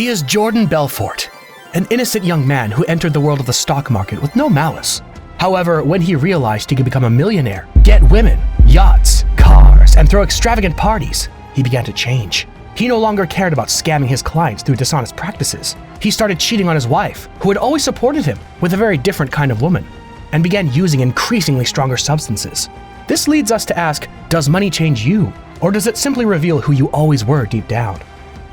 He is Jordan Belfort, an innocent young man who entered the world of the stock market with no malice. However, when he realized he could become a millionaire, get women, yachts, cars, and throw extravagant parties, he began to change. He no longer cared about scamming his clients through dishonest practices. He started cheating on his wife, who had always supported him, with a very different kind of woman, and began using increasingly stronger substances. This leads us to ask, does money change you, or does it simply reveal who you always were deep down?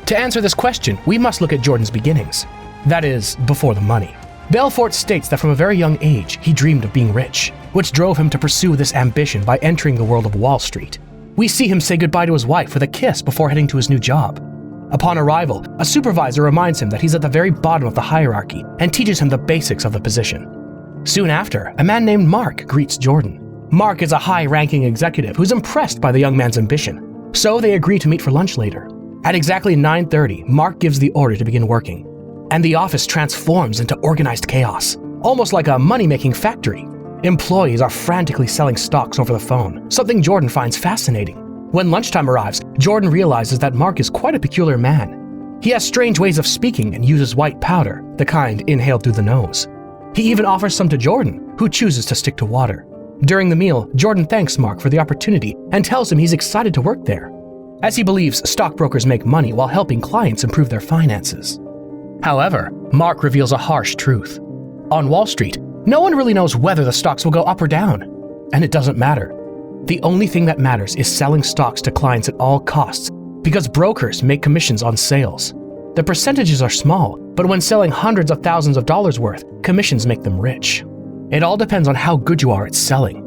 To answer this question, we must look at Jordan's beginnings. That is, before the money. Belfort states that from a very young age, he dreamed of being rich, which drove him to pursue this ambition by entering the world of Wall Street. We see him say goodbye to his wife with a kiss before heading to his new job. Upon arrival, a supervisor reminds him that he's at the very bottom of the hierarchy and teaches him the basics of the position. Soon after, a man named Mark greets Jordan. Mark is a high-ranking executive who's impressed by the young man's ambition, so they agree to meet for lunch later. At exactly 9:30, Mark gives the order to begin working, and the office transforms into organized chaos, almost like a money-making factory. Employees are frantically selling stocks over the phone, something Jordan finds fascinating. When lunchtime arrives, Jordan realizes that Mark is quite a peculiar man. He has strange ways of speaking and uses white powder, the kind inhaled through the nose. He even offers some to Jordan, who chooses to stick to water. During the meal, Jordan thanks Mark for the opportunity and tells him he's excited to work there, as he believes stockbrokers make money while helping clients improve their finances. However, Mark reveals a harsh truth. On Wall Street, no one really knows whether the stocks will go up or down, and it doesn't matter. The only thing that matters is selling stocks to clients at all costs, because brokers make commissions on sales. The percentages are small, but when selling hundreds of thousands of dollars worth, commissions make them rich. It all depends on how good you are at selling.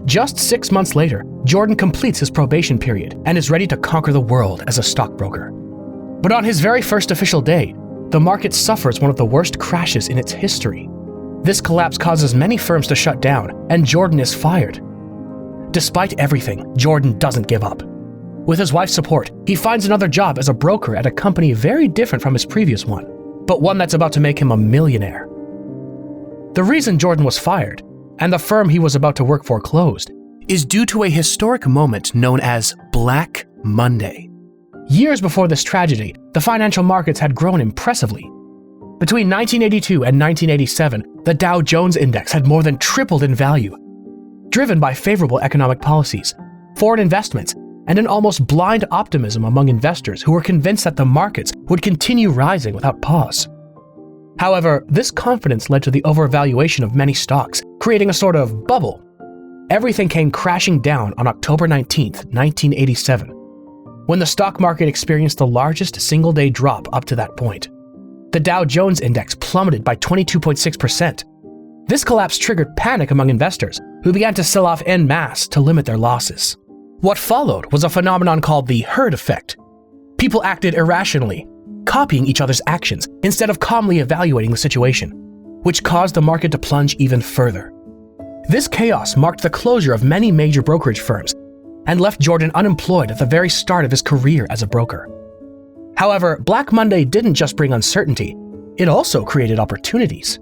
Just 6 months later, Jordan completes his probation period and is ready to conquer the world as a stockbroker. But on his very first official day, the market suffers one of the worst crashes in its history. This collapse causes many firms to shut down, and Jordan is fired. Despite everything, Jordan doesn't give up. With his wife's support, he finds another job as a broker at a company very different from his previous one, but one that's about to make him a millionaire. The reason Jordan was fired, and the firm he was about to work for closed, is due to a historic moment known as Black Monday. Years before this tragedy, the financial markets had grown impressively. Between 1982 and 1987, the Dow Jones Index had more than tripled in value, driven by favorable economic policies, foreign investments, and an almost blind optimism among investors who were convinced that the markets would continue rising without pause. However, this confidence led to the overvaluation of many stocks, creating a sort of bubble. Everything came crashing down on October 19, 1987, when the stock market experienced the largest single-day drop up to that point. The Dow Jones Index plummeted by 22.6%. This collapse triggered panic among investors, who began to sell off en masse to limit their losses. What followed was a phenomenon called the herd effect. People acted irrationally, copying each other's actions instead of calmly evaluating the situation, which caused the market to plunge even further. This chaos marked the closure of many major brokerage firms and left Jordan unemployed at the very start of his career as a broker. However, Black Monday didn't just bring uncertainty, it also created opportunities.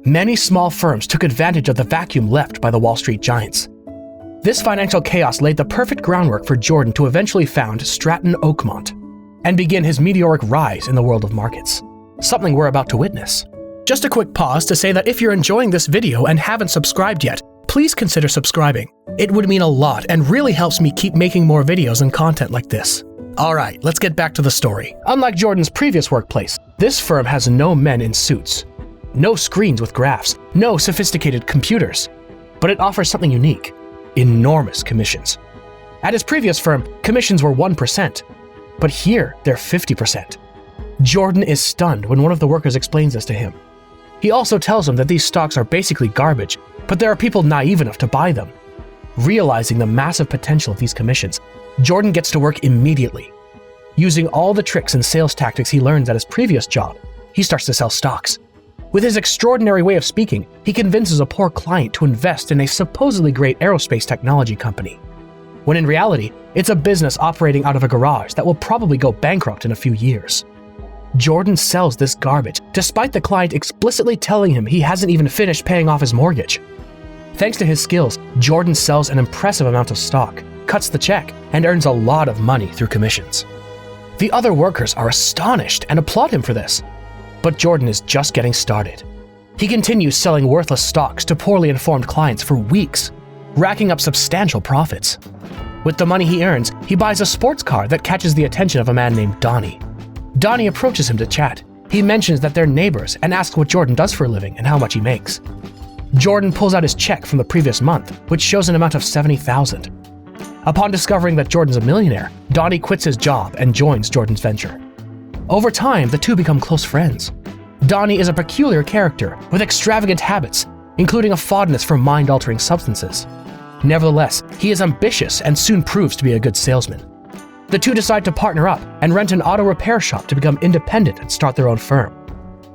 Many small firms took advantage of the vacuum left by the Wall Street giants. This financial chaos laid the perfect groundwork for Jordan to eventually found Stratton Oakmont and begin his meteoric rise in the world of markets, something we're about to witness. Just a quick pause to say that if you're enjoying this video and haven't subscribed yet, please consider subscribing. It would mean a lot and really helps me keep making more videos and content like this. Alright, let's get back to the story. Unlike Jordan's previous workplace, this firm has no men in suits, no screens with graphs, no sophisticated computers, but it offers something unique: enormous commissions. At his previous firm, commissions were 1%, but here they're 50%. Jordan is stunned when one of the workers explains this to him. He also tells him that these stocks are basically garbage, but there are people naive enough to buy them. Realizing the massive potential of these commissions, Jordan gets to work immediately. Using all the tricks and sales tactics he learns at his previous job, he starts to sell stocks. With his extraordinary way of speaking, he convinces a poor client to invest in a supposedly great aerospace technology company, when in reality, it's a business operating out of a garage that will probably go bankrupt in a few years. Jordan sells this garbage, despite the client explicitly telling him he hasn't even finished paying off his mortgage. Thanks to his skills, Jordan sells an impressive amount of stock, cuts the check, and earns a lot of money through commissions. The other workers are astonished and applaud him for this. But Jordan is just getting started. He continues selling worthless stocks to poorly informed clients for weeks, racking up substantial profits. With the money he earns, he buys a sports car that catches the attention of a man named Donnie. Donnie approaches him to chat. He mentions that they're neighbors and asks what Jordan does for a living and how much he makes. Jordan pulls out his check from the previous month, which shows an amount of $70,000. Upon discovering that Jordan's a millionaire, Donnie quits his job and joins Jordan's venture. Over time, the two become close friends. Donnie is a peculiar character with extravagant habits, including a fondness for mind-altering substances. Nevertheless, he is ambitious and soon proves to be a good salesman. The two decide to partner up and rent an auto repair shop to become independent and start their own firm.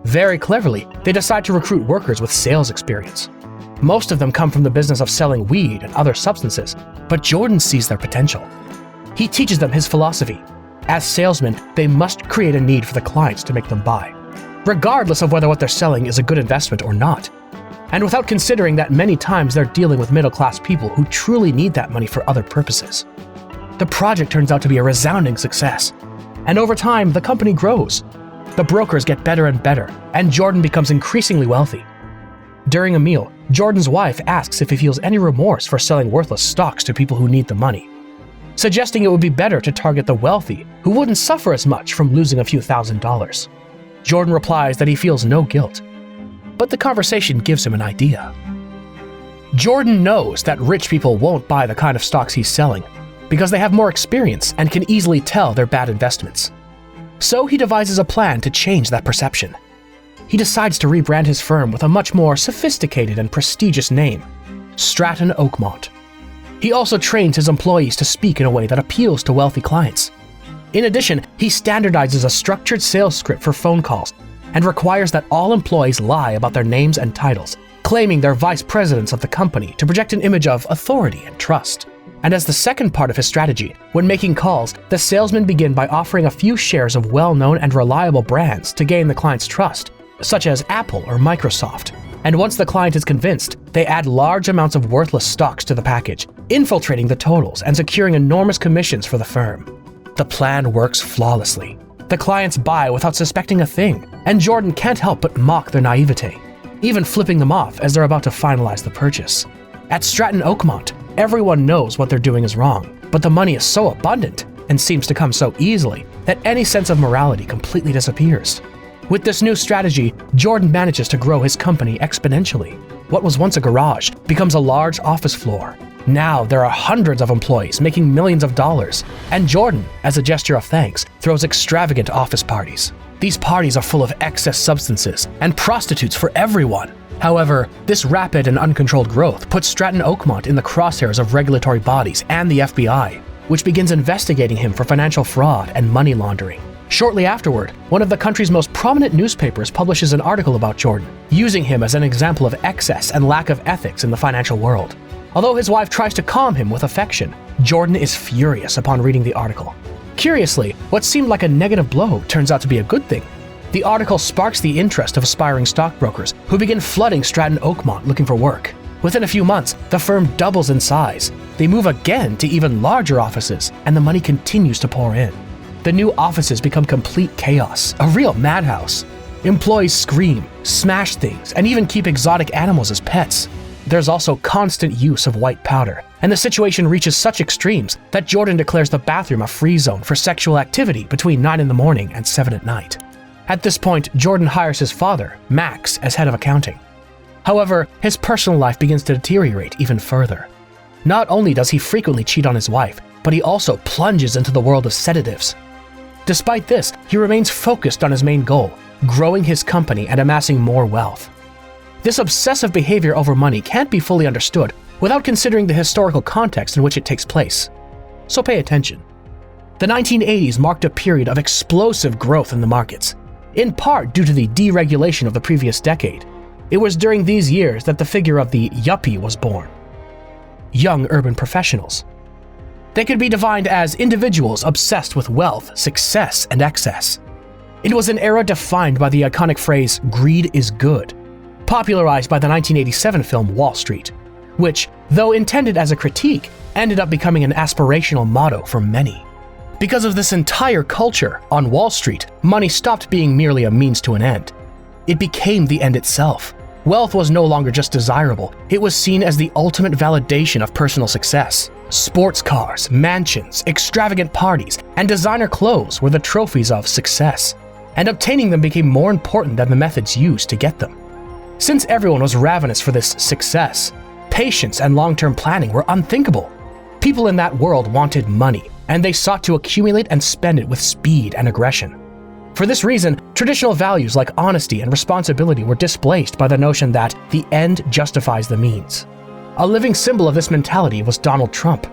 Very cleverly, they decide to recruit workers with sales experience. Most of them come from the business of selling weed and other substances, but Jordan sees their potential. He teaches them his philosophy. As salesmen, they must create a need for the clients to make them buy, regardless of whether what they're selling is a good investment or not. And without considering that many times they're dealing with middle-class people who truly need that money for other purposes. The project turns out to be a resounding success, and over time, the company grows. The brokers get better and better, and Jordan becomes increasingly wealthy. During a meal, Jordan's wife asks if he feels any remorse for selling worthless stocks to people who need the money, suggesting it would be better to target the wealthy who wouldn't suffer as much from losing a few $1,000s. Jordan replies that he feels no guilt, but the conversation gives him an idea. Jordan knows that rich people won't buy the kind of stocks he's selling because they have more experience and can easily tell they're bad investments. So he devises a plan to change that perception. He decides to rebrand his firm with a much more sophisticated and prestigious name, Stratton Oakmont. He also trains his employees to speak in a way that appeals to wealthy clients. In addition, he standardizes a structured sales script for phone calls and requires that all employees lie about their names and titles, claiming they're vice presidents of the company to project an image of authority and trust. And as the second part of his strategy, when making calls, the salesmen begin by offering a few shares of well-known and reliable brands to gain the client's trust, such as Apple or Microsoft. And once the client is convinced, they add large amounts of worthless stocks to the package, infiltrating the totals and securing enormous commissions for the firm. The plan works flawlessly. The clients buy without suspecting a thing, and Jordan can't help but mock their naivete, even flipping them off as they're about to finalize the purchase. At Stratton Oakmont, everyone knows what they're doing is wrong, but the money is so abundant and seems to come so easily that any sense of morality completely disappears. With this new strategy, Jordan manages to grow his company exponentially. What was once a garage becomes a large office floor. Now there are hundreds of employees making millions of dollars, and Jordan, as a gesture of thanks, throws extravagant office parties. These parties are full of excess substances and prostitutes for everyone. However, this rapid and uncontrolled growth puts Stratton Oakmont in the crosshairs of regulatory bodies and the FBI, which begins investigating him for financial fraud and money laundering. Shortly afterward, one of the country's most prominent newspapers publishes an article about Jordan, using him as an example of excess and lack of ethics in the financial world. Although his wife tries to calm him with affection, Jordan is furious upon reading the article. Curiously, what seemed like a negative blow turns out to be a good thing. The article sparks the interest of aspiring stockbrokers who begin flooding Stratton Oakmont looking for work. Within a few months, the firm doubles in size. They move again to even larger offices, and the money continues to pour in. The new offices become complete chaos, a real madhouse. Employees scream, smash things, and even keep exotic animals as pets. There's also constant use of white powder, and the situation reaches such extremes that Jordan declares the bathroom a free zone for sexual activity between 9 in the morning and 7 at night. At this point, Jordan hires his father, Max, as head of accounting. However, his personal life begins to deteriorate even further. Not only does he frequently cheat on his wife, but he also plunges into the world of sedatives. Despite this, he remains focused on his main goal, growing his company and amassing more wealth. This obsessive behavior over money can't be fully understood without considering the historical context in which it takes place. So pay attention. The 1980s marked a period of explosive growth in the markets, in part due to the deregulation of the previous decade. It was during these years that the figure of the yuppie was born. Young urban professionals. They could be defined as individuals obsessed with wealth, success, and excess. It was an era defined by the iconic phrase, "greed is good," popularized by the 1987 film Wall Street, which, though intended as a critique, ended up becoming an aspirational motto for many. Because of this entire culture, on Wall Street, money stopped being merely a means to an end. It became the end itself. Wealth was no longer just desirable, it was seen as the ultimate validation of personal success. Sports cars, mansions, extravagant parties, and designer clothes were the trophies of success, and obtaining them became more important than the methods used to get them. Since everyone was ravenous for this success, patience and long-term planning were unthinkable. People in that world wanted money, and they sought to accumulate and spend it with speed and aggression. For this reason, traditional values like honesty and responsibility were displaced by the notion that the end justifies the means. A living symbol of this mentality was Donald Trump.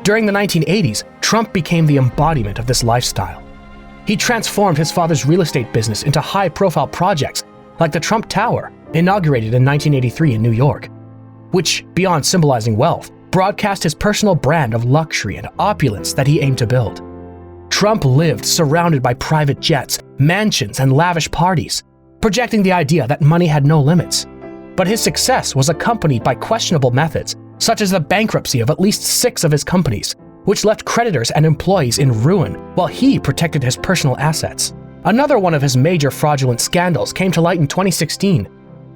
During the 1980s, Trump became the embodiment of this lifestyle. He transformed his father's real estate business into high-profile projects like the Trump Tower, inaugurated in 1983 in New York, which, beyond symbolizing wealth, broadcast his personal brand of luxury and opulence that he aimed to build. Trump lived surrounded by private jets, mansions, and lavish parties, projecting the idea that money had no limits. But his success was accompanied by questionable methods, such as the bankruptcy of at least 6 of his companies, which left creditors and employees in ruin while he protected his personal assets. Another one of his major fraudulent scandals came to light in 2016,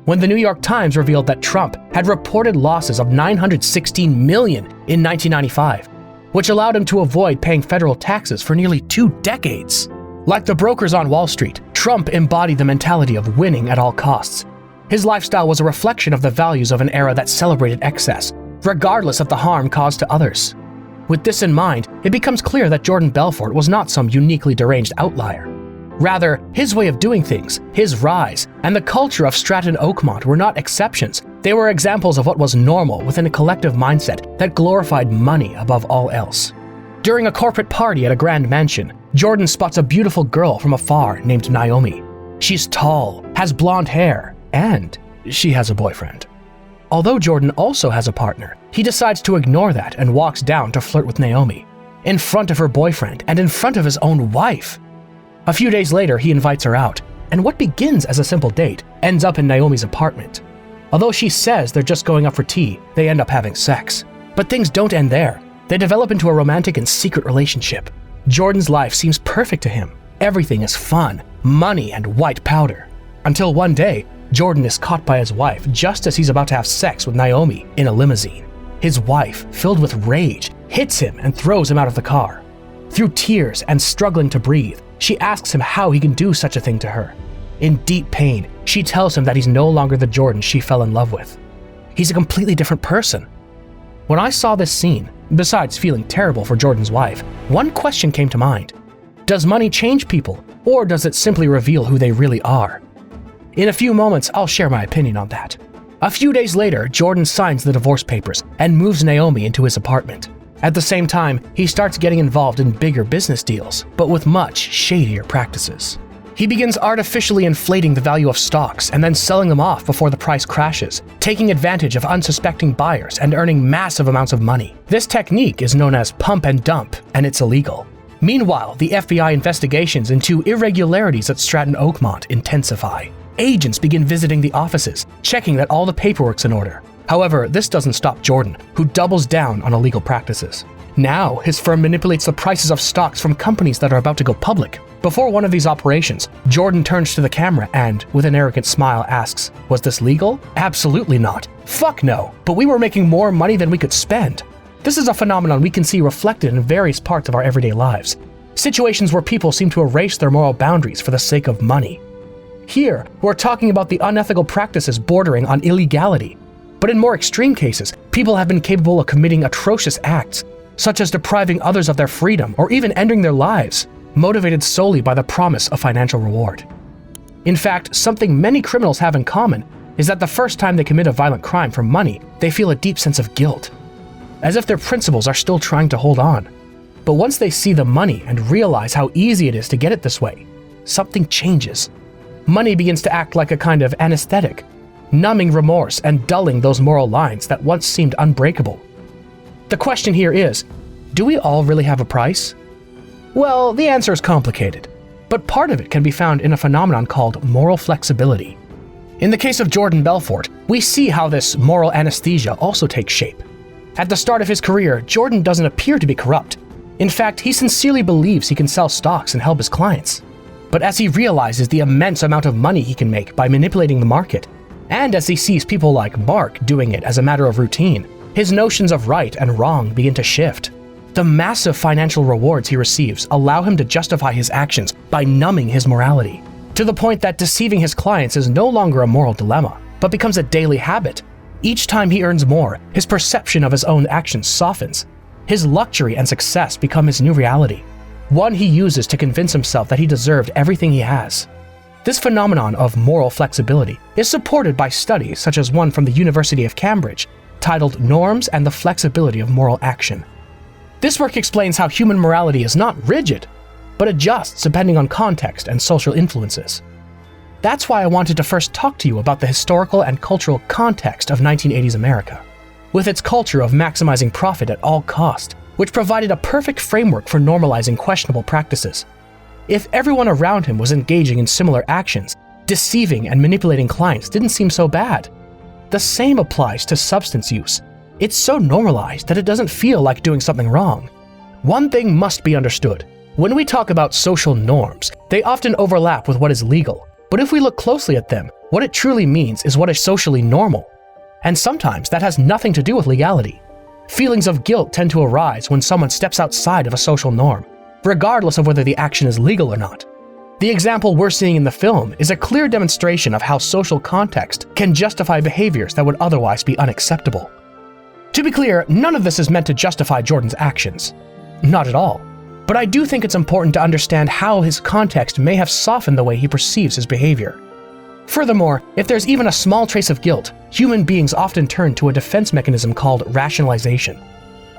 when the New York Times revealed that Trump had reported losses of $916 million in 1995, which allowed him to avoid paying federal taxes for nearly 2 decades. Like the brokers on Wall Street, Trump embodied the mentality of winning at all costs. His lifestyle was a reflection of the values of an era that celebrated excess, regardless of the harm caused to others. With this in mind, it becomes clear that Jordan Belfort was not some uniquely deranged outlier. Rather, his way of doing things, his rise, and the culture of Stratton Oakmont were not exceptions. They were examples of what was normal within a collective mindset that glorified money above all else. During a corporate party at a grand mansion, Jordan spots a beautiful girl from afar named Naomi. She's tall, has blonde hair, and she has a boyfriend. Although Jordan also has a partner, he decides to ignore that and walks down to flirt with Naomi, in front of her boyfriend and in front of his own wife. A few days later, he invites her out, and what begins as a simple date ends up in Naomi's apartment. Although she says they're just going up for tea, they end up having sex. But things don't end there. They develop into a romantic and secret relationship. Jordan's life seems perfect to him. Everything is fun, money, and white powder. Until one day, Jordan is caught by his wife just as he's about to have sex with Naomi in a limousine. His wife, filled with rage, hits him and throws him out of the car. Through tears and struggling to breathe, she asks him how he can do such a thing to her. In deep pain, she tells him that he's no longer the Jordan she fell in love with. He's a completely different person. When I saw this scene, besides feeling terrible for Jordan's wife, one question came to mind. Does money change people, or does it simply reveal who they really are? In a few moments, I'll share my opinion on that. A few days later, Jordan signs the divorce papers and moves Naomi into his apartment. At the same time, he starts getting involved in bigger business deals, but with much shadier practices. He begins artificially inflating the value of stocks and then selling them off before the price crashes, taking advantage of unsuspecting buyers and earning massive amounts of money. This technique is known as pump and dump, and it's illegal. Meanwhile, the FBI investigations into irregularities at Stratton Oakmont intensify. Agents begin visiting the offices, checking that all the paperwork's in order. However, this doesn't stop Jordan, who doubles down on illegal practices. Now, his firm manipulates the prices of stocks from companies that are about to go public. Before one of these operations, Jordan turns to the camera and, with an arrogant smile, asks, "Was this legal?" "Absolutely not. Fuck no. But we were making more money than we could spend." This is a phenomenon we can see reflected in various parts of our everyday lives. Situations where people seem to erase their moral boundaries for the sake of money. Here, we're talking about the unethical practices bordering on illegality. But in more extreme cases, people have been capable of committing atrocious acts, such as depriving others of their freedom or even ending their lives, motivated solely by the promise of financial reward. In fact, something many criminals have in common is that the first time they commit a violent crime for money, they feel a deep sense of guilt, as if their principles are still trying to hold on. But once they see the money and realize how easy it is to get it this way, something changes. Money begins to act like a kind of anesthetic, numbing remorse and dulling those moral lines that once seemed unbreakable. The question here is, do we all really have a price? Well, the answer is complicated, but part of it can be found in a phenomenon called moral flexibility. In the case of Jordan Belfort, we see how this moral anesthesia also takes shape. At the start of his career, Jordan doesn't appear to be corrupt. In fact, he sincerely believes he can sell stocks and help his clients. But as he realizes the immense amount of money he can make by manipulating the market, and as he sees people like Mark doing it as a matter of routine, his notions of right and wrong begin to shift. The massive financial rewards he receives allow him to justify his actions by numbing his morality, to the point that deceiving his clients is no longer a moral dilemma, but becomes a daily habit. Each time he earns more, his perception of his own actions softens. His luxury and success become his new reality, one he uses to convince himself that he deserved everything he has. This phenomenon of moral flexibility is supported by studies such as one from the University of Cambridge, titled Norms and the Flexibility of Moral Action. This work explains how human morality is not rigid, but adjusts depending on context and social influences. That's why I wanted to first talk to you about the historical and cultural context of 1980s America, with its culture of maximizing profit at all cost, which provided a perfect framework for normalizing questionable practices. If everyone around him was engaging in similar actions, deceiving and manipulating clients didn't seem so bad. The same applies to substance use. It's so normalized that it doesn't feel like doing something wrong. One thing must be understood. When we talk about social norms, they often overlap with what is legal. But if we look closely at them, what it truly means is what is socially normal. And sometimes that has nothing to do with legality. Feelings of guilt tend to arise when someone steps outside of a social norm, regardless of whether the action is legal or not. The example we're seeing in the film is a clear demonstration of how social context can justify behaviors that would otherwise be unacceptable. To be clear, none of this is meant to justify Jordan's actions. Not at all. But I do think it's important to understand how his context may have softened the way he perceives his behavior. Furthermore, if there's even a small trace of guilt, human beings often turn to a defense mechanism called rationalization.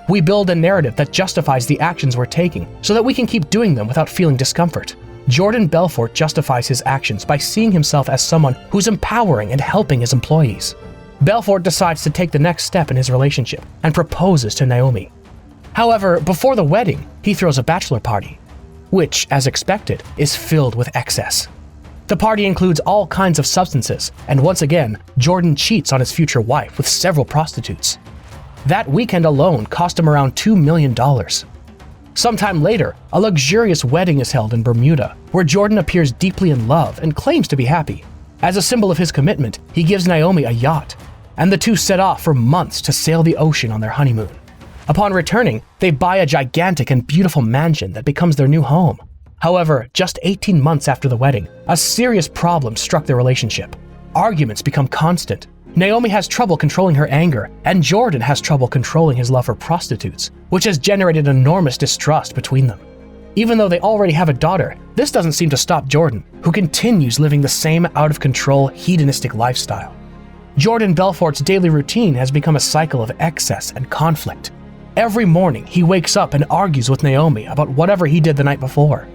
We build a narrative that justifies the actions we're taking so that we can keep doing them without feeling discomfort. Jordan Belfort justifies his actions by seeing himself as someone who's empowering and helping his employees. Belfort decides to take the next step in his relationship and proposes to Naomi. However, before the wedding, he throws a bachelor party, which, as expected, is filled with excess. The party includes all kinds of substances, and once again, Jordan cheats on his future wife with several prostitutes. That weekend alone cost him around $2 million. Sometime later, a luxurious wedding is held in Bermuda, where Jordan appears deeply in love and claims to be happy. As a symbol of his commitment, he gives Naomi a yacht, and the two set off for months to sail the ocean on their honeymoon. Upon returning, they buy a gigantic and beautiful mansion that becomes their new home. However, just 18 months after the wedding, a serious problem struck their relationship. Arguments become constant. Naomi has trouble controlling her anger, and Jordan has trouble controlling his love for prostitutes, which has generated enormous distrust between them. Even though they already have a daughter, this doesn't seem to stop Jordan, who continues living the same out-of-control, hedonistic lifestyle. Jordan Belfort's daily routine has become a cycle of excess and conflict. Every morning, he wakes up and argues with Naomi about whatever he did the night before.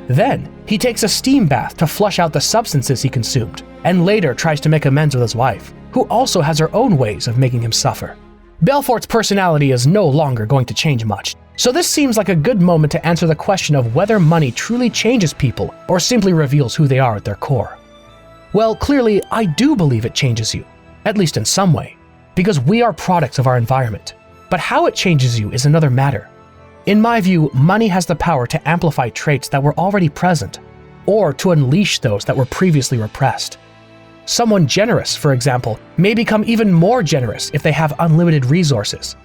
Then, he takes a steam bath to flush out the substances he consumed, and later tries to make amends with his wife, who also has her own ways of making him suffer. Belfort's personality is no longer going to change much, so this seems like a good moment to answer the question of whether money truly changes people or simply reveals who they are at their core. Well, clearly, I do believe it changes you, at least in some way, because we are products of our environment. But how it changes you is another matter. In my view, money has the power to amplify traits that were already present, or to unleash those that were previously repressed. Someone generous, for example, may become even more generous if they have unlimited resources,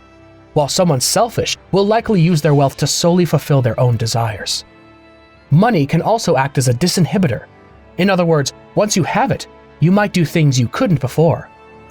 while someone selfish will likely use their wealth to solely fulfill their own desires. Money can also act as a disinhibitor. In other words, once you have it, you might do things you couldn't before.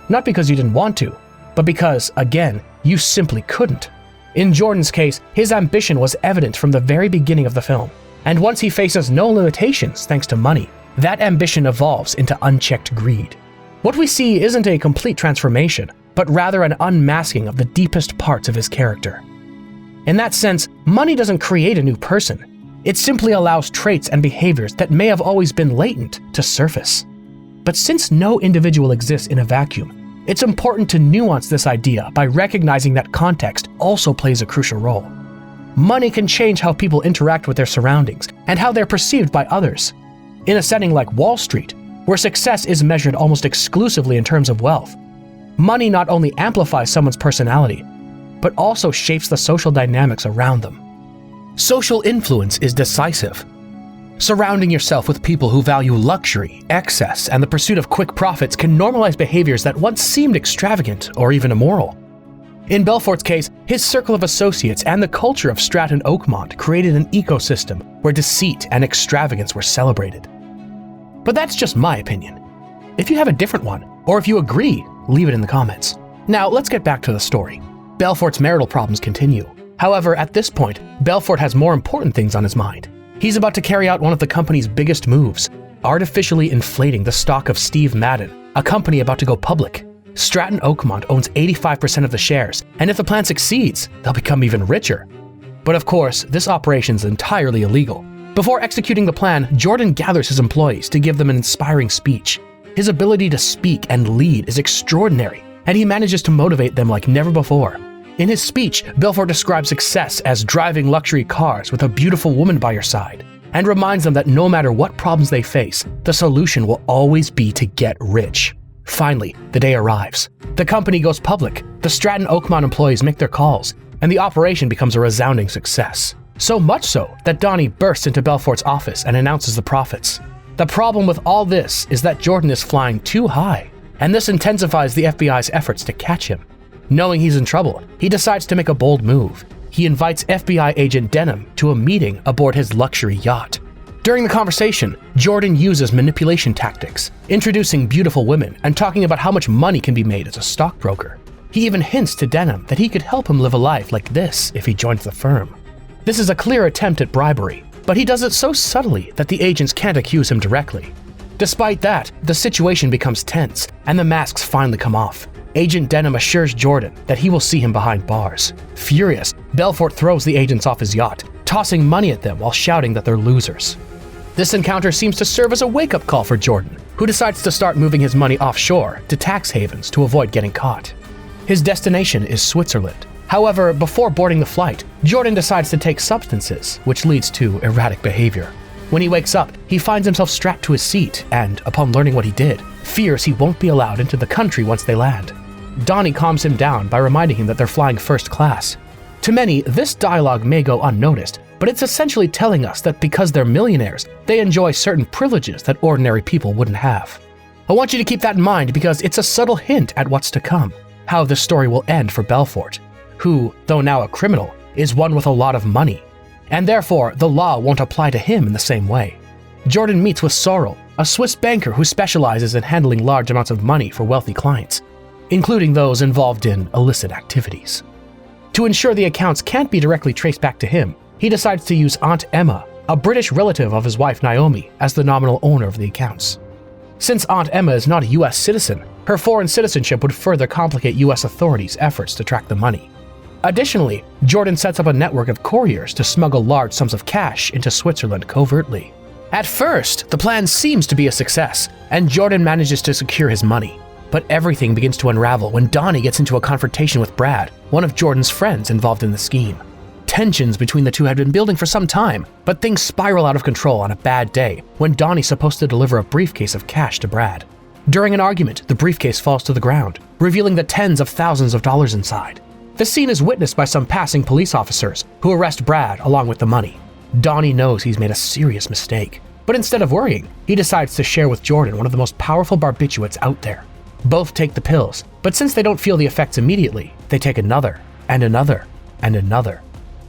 Not because you didn't want to, but because, again, you simply couldn't. In Jordan's case, his ambition was evident from the very beginning of the film, and once he faces no limitations thanks to money, that ambition evolves into unchecked greed. What we see isn't a complete transformation, but rather an unmasking of the deepest parts of his character. In that sense, money doesn't create a new person. It simply allows traits and behaviors that may have always been latent to surface. But since no individual exists in a vacuum, it's important to nuance this idea by recognizing that context also plays a crucial role. Money can change how people interact with their surroundings and how they're perceived by others. In a setting like Wall Street, where success is measured almost exclusively in terms of wealth, money not only amplifies someone's personality, but also shapes the social dynamics around them. Social influence is decisive. Surrounding yourself with people who value luxury, excess, and the pursuit of quick profits can normalize behaviors that once seemed extravagant or even immoral. In Belfort's case, his circle of associates and the culture of Stratton Oakmont created an ecosystem where deceit and extravagance were celebrated. But that's just my opinion. If you have a different one, or if you agree, leave it in the comments. Now, let's get back to the story. Belfort's marital problems continue. However, at this point, Belfort has more important things on his mind. He's about to carry out one of the company's biggest moves, artificially inflating the stock of Steve Madden, a company about to go public. Stratton Oakmont owns 85% of the shares, and if the plan succeeds, they'll become even richer. But of course, this operation's entirely illegal. Before executing the plan, Jordan gathers his employees to give them an inspiring speech. His ability to speak and lead is extraordinary, and he manages to motivate them like never before. In his speech, Belfort describes success as driving luxury cars with a beautiful woman by your side, and reminds them that no matter what problems they face, the solution will always be to get rich. Finally, the day arrives. The company goes public, the Stratton Oakmont employees make their calls, and the operation becomes a resounding success. So much so that Donnie bursts into Belfort's office and announces the profits. The problem with all this is that Jordan is flying too high, and this intensifies the FBI's efforts to catch him. Knowing he's in trouble, he decides to make a bold move. He invites FBI agent Denham to a meeting aboard his luxury yacht. During the conversation, Jordan uses manipulation tactics, introducing beautiful women and talking about how much money can be made as a stockbroker. He even hints to Denham that he could help him live a life like this if he joins the firm. This is a clear attempt at bribery, but he does it so subtly that the agents can't accuse him directly. Despite that, the situation becomes tense, and the masks finally come off. Agent Denham assures Jordan that he will see him behind bars. Furious, Belfort throws the agents off his yacht, tossing money at them while shouting that they're losers. This encounter seems to serve as a wake-up call for Jordan, who decides to start moving his money offshore to tax havens to avoid getting caught. His destination is Switzerland. However, before boarding the flight, Jordan decides to take substances, which leads to erratic behavior. When he wakes up, he finds himself strapped to his seat and, upon learning what he did, fears he won't be allowed into the country once they land. Donnie calms him down by reminding him that they're flying first class. To many, this dialogue may go unnoticed, but it's essentially telling us that because they're millionaires, they enjoy certain privileges that ordinary people wouldn't have. I want you to keep that in mind because it's a subtle hint at what's to come, how the story will end for Belfort, who, though now a criminal, is one with a lot of money, and therefore the law won't apply to him in the same way. Jordan meets with Sorrel, a Swiss banker who specializes in handling large amounts of money for wealthy clients, including those involved in illicit activities. To ensure the accounts can't be directly traced back to him, he decides to use Aunt Emma, a British relative of his wife Naomi, as the nominal owner of the accounts. Since Aunt Emma is not a US citizen, her foreign citizenship would further complicate US authorities' efforts to track the money. Additionally, Jordan sets up a network of couriers to smuggle large sums of cash into Switzerland covertly. At first, the plan seems to be a success, and Jordan manages to secure his money. But everything begins to unravel when Donnie gets into a confrontation with Brad, one of Jordan's friends involved in the scheme. Tensions between the two had been building for some time, but things spiral out of control on a bad day when Donnie's supposed to deliver a briefcase of cash to Brad. During an argument, the briefcase falls to the ground, revealing the tens of thousands of dollars inside. The scene is witnessed by some passing police officers, who arrest Brad along with the money. Donnie knows he's made a serious mistake, but instead of worrying, he decides to share with Jordan one of the most powerful barbiturates out there. Both take the pills, but since they don't feel the effects immediately, they take another, and another, and another.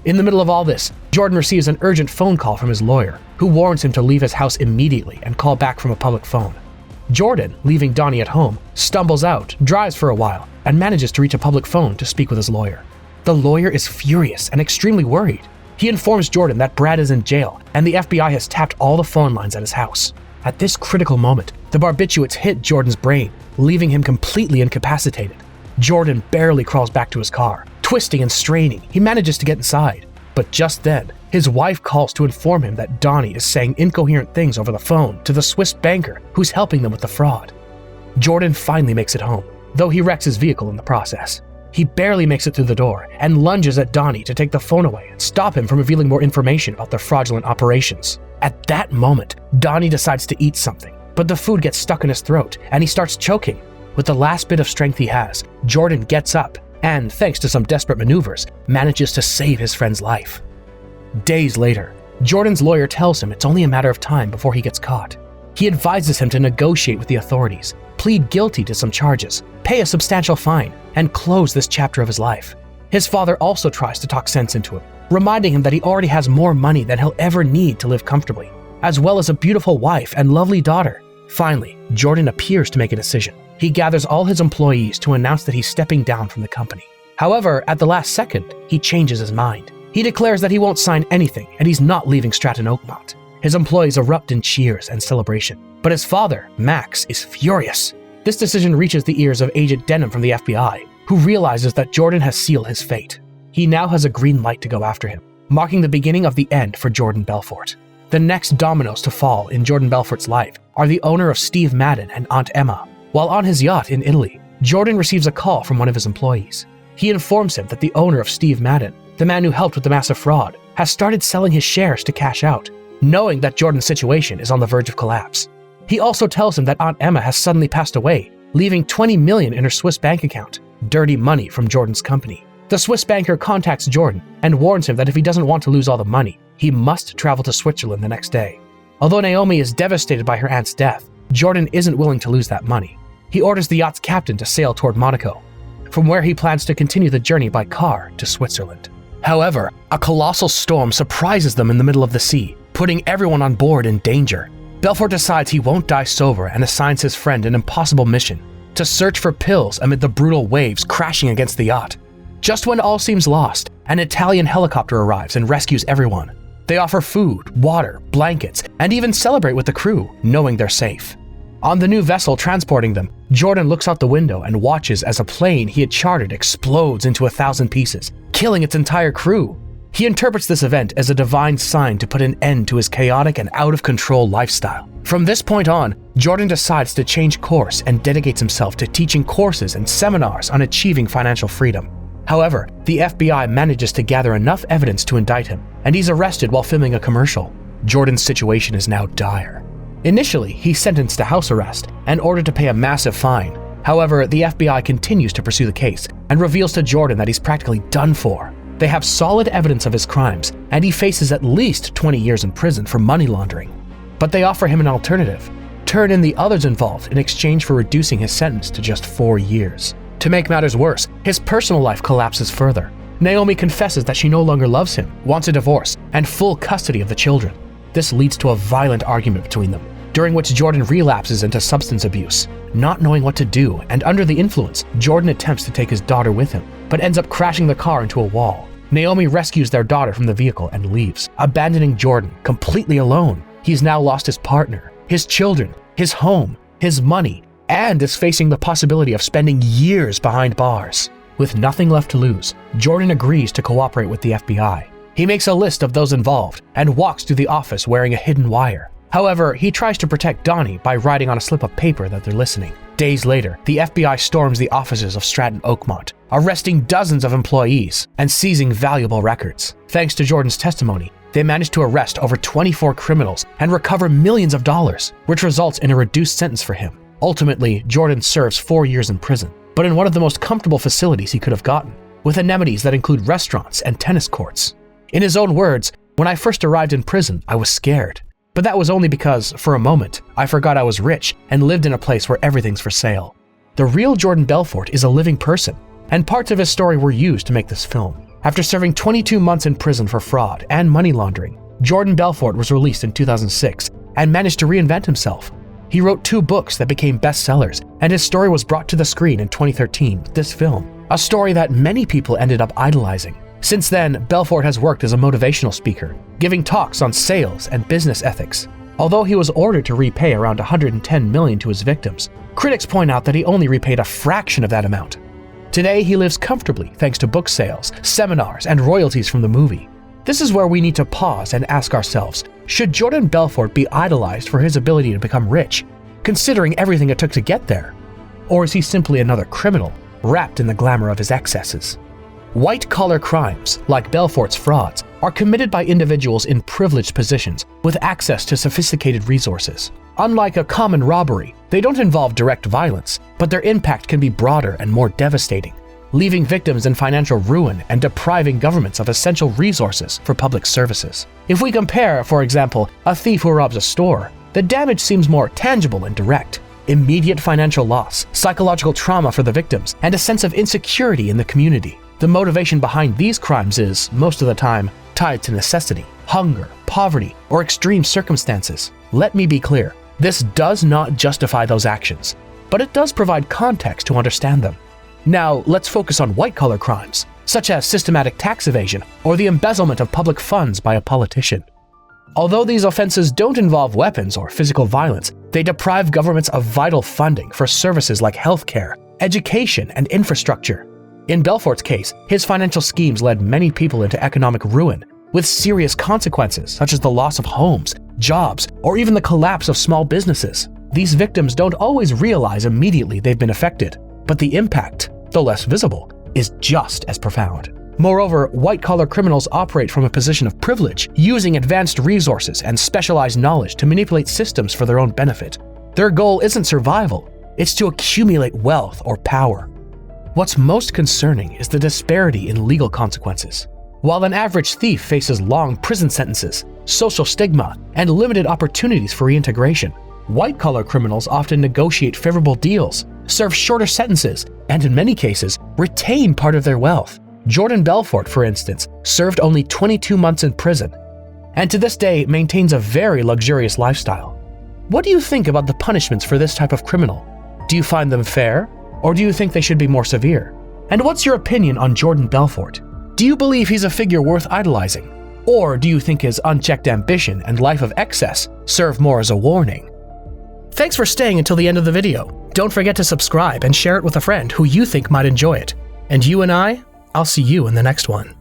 In the middle of all this, Jordan receives an urgent phone call from his lawyer, who warns him to leave his house immediately and call back from a public phone. Jordan, leaving Donnie at home, stumbles out, drives for a while, and manages to reach a public phone to speak with his lawyer. The lawyer is furious and extremely worried. He informs Jordan that Brad is in jail, and the FBI has tapped all the phone lines at his house. At this critical moment, the barbiturates hit Jordan's brain, leaving him completely incapacitated. Jordan barely crawls back to his car. Twisting and straining, he manages to get inside. But just then, his wife calls to inform him that Donnie is saying incoherent things over the phone to the Swiss banker who's helping them with the fraud. Jordan finally makes it home, though he wrecks his vehicle in the process. He barely makes it through the door and lunges at Donnie to take the phone away and stop him from revealing more information about their fraudulent operations. At that moment, Donnie decides to eat something, but the food gets stuck in his throat and he starts choking. With the last bit of strength he has, Jordan gets up and, thanks to some desperate maneuvers, manages to save his friend's life. Days later, Jordan's lawyer tells him it's only a matter of time before he gets caught. He advises him to negotiate with the authorities, plead guilty to some charges, pay a substantial fine, and close this chapter of his life. His father also tries to talk sense into him, reminding him that he already has more money than he'll ever need to live comfortably, as well as a beautiful wife and lovely daughter. Finally, Jordan appears to make a decision. He gathers all his employees to announce that he's stepping down from the company. However, at the last second, he changes his mind. He declares that he won't sign anything and he's not leaving Stratton Oakmont. His employees erupt in cheers and celebration, but his father, Max, is furious. This decision reaches the ears of Agent Denham from the FBI, who realizes that Jordan has sealed his fate. He now has a green light to go after him, marking the beginning of the end for Jordan Belfort. The next dominoes to fall in Jordan Belfort's life are the owner of Steve Madden and Aunt Emma. While on his yacht in Italy, Jordan receives a call from one of his employees. He informs him that the owner of Steve Madden, the man who helped with the massive fraud, has started selling his shares to cash out, knowing that Jordan's situation is on the verge of collapse. He also tells him that Aunt Emma has suddenly passed away, leaving $20 million in her Swiss bank account, dirty money from Jordan's company. The Swiss banker contacts Jordan and warns him that if he doesn't want to lose all the money, he must travel to Switzerland the next day. Although Naomi is devastated by her aunt's death, Jordan isn't willing to lose that money. He orders the yacht's captain to sail toward Monaco, from where he plans to continue the journey by car to Switzerland. However, a colossal storm surprises them in the middle of the sea, putting everyone on board in danger. Belfort decides he won't die sober and assigns his friend an impossible mission: to search for pills amid the brutal waves crashing against the yacht. Just when all seems lost, an Italian helicopter arrives and rescues everyone. They offer food, water, blankets, and even celebrate with the crew, knowing they're safe. On the new vessel transporting them, Jordan looks out the window and watches as a plane he had chartered explodes into 1,000 pieces, killing its entire crew. He interprets this event as a divine sign to put an end to his chaotic and out-of-control lifestyle. From this point on, Jordan decides to change course and dedicates himself to teaching courses and seminars on achieving financial freedom. However, the FBI manages to gather enough evidence to indict him, and he's arrested while filming a commercial. Jordan's situation is now dire. Initially, he's sentenced to house arrest and ordered to pay a massive fine. However, the FBI continues to pursue the case and reveals to Jordan that he's practically done for. They have solid evidence of his crimes, and he faces at least 20 years in prison for money laundering. But they offer him an alternative: turn in the others involved in exchange for reducing his sentence to just 4 years. To make matters worse, his personal life collapses further. Naomi confesses that she no longer loves him, wants a divorce, and full custody of the children. This leads to a violent argument between them, during which Jordan relapses into substance abuse. Not knowing what to do and under the influence, Jordan attempts to take his daughter with him, but ends up crashing the car into a wall. Naomi rescues their daughter from the vehicle and leaves, abandoning Jordan completely alone. He's now lost his partner, his children, his home, his money, and is facing the possibility of spending years behind bars. With nothing left to lose, Jordan agrees to cooperate with the FBI. He makes a list of those involved and walks through the office wearing a hidden wire. However, he tries to protect Donnie by writing on a slip of paper that they're listening. Days later, the FBI storms the offices of Stratton Oakmont, arresting dozens of employees and seizing valuable records. Thanks to Jordan's testimony, they manage to arrest over 24 criminals and recover millions of dollars, which results in a reduced sentence for him. Ultimately, Jordan serves 4 years in prison, but in one of the most comfortable facilities he could have gotten, with amenities that include restaurants and tennis courts. In his own words, "When I first arrived in prison, I was scared. But that was only because, for a moment, I forgot I was rich and lived in a place where everything's for sale." The real Jordan Belfort is a living person, and parts of his story were used to make this film. After serving 22 months in prison for fraud and money laundering, Jordan Belfort was released in 2006 and managed to reinvent himself. He wrote 2 books that became bestsellers, and his story was brought to the screen in 2013 with this film, a story that many people ended up idolizing. Since then, Belfort has worked as a motivational speaker, giving talks on sales and business ethics. Although he was ordered to repay around $110 million to his victims, critics point out that he only repaid a fraction of that amount. Today, he lives comfortably thanks to book sales, seminars, and royalties from the movie. This is where we need to pause and ask ourselves, should Jordan Belfort be idolized for his ability to become rich, considering everything it took to get there? Or is he simply another criminal, wrapped in the glamour of his excesses? White-collar crimes, like Belfort's frauds, are committed by individuals in privileged positions with access to sophisticated resources. Unlike a common robbery, they don't involve direct violence, but their impact can be broader and more devastating. leaving victims in financial ruin and depriving governments of essential resources for public services. If we compare, for example, a thief who robs a store, the damage seems more tangible and direct. Immediate financial loss, psychological trauma for the victims, and a sense of insecurity in the community. The motivation behind these crimes is, most of the time, tied to necessity, hunger, poverty, or extreme circumstances. Let me be clear, this does not justify those actions, but it does provide context to understand them. Now, let's focus on white-collar crimes, such as systematic tax evasion or the embezzlement of public funds by a politician. Although these offenses don't involve weapons or physical violence, they deprive governments of vital funding for services like healthcare, education, and infrastructure. In Belfort's case, his financial schemes led many people into economic ruin, with serious consequences such as the loss of homes, jobs, or even the collapse of small businesses. These victims don't always realize immediately they've been affected, but the impact, though less visible, is just as profound. Moreover, white-collar criminals operate from a position of privilege, using advanced resources and specialized knowledge to manipulate systems for their own benefit. Their goal isn't survival, it's to accumulate wealth or power. What's most concerning is the disparity in legal consequences. While an average thief faces long prison sentences, social stigma, and limited opportunities for reintegration, white-collar criminals often negotiate favorable deals, serve shorter sentences, and in many cases, retain part of their wealth. Jordan Belfort, for instance, served only 22 months in prison, and to this day maintains a very luxurious lifestyle. What do you think about the punishments for this type of criminal? Do you find them fair, or do you think they should be more severe? And what's your opinion on Jordan Belfort? Do you believe he's a figure worth idolizing? Or do you think his unchecked ambition and life of excess serve more as a warning? Thanks for staying until the end of the video. Don't forget to subscribe and share it with a friend who you think might enjoy it. And you and I'll see you in the next one.